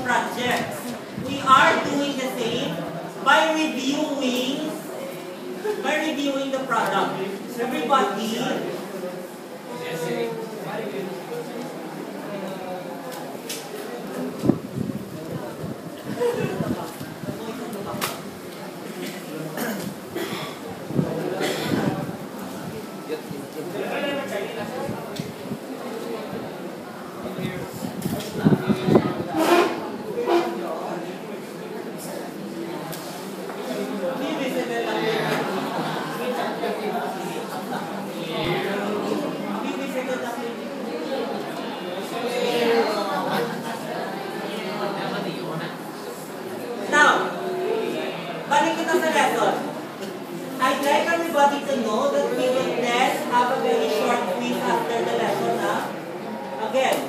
projects. We are doing the same by reviewing the product. Everybody, I'd like everybody to know that we will then have a very short quiz after the lesson. Again,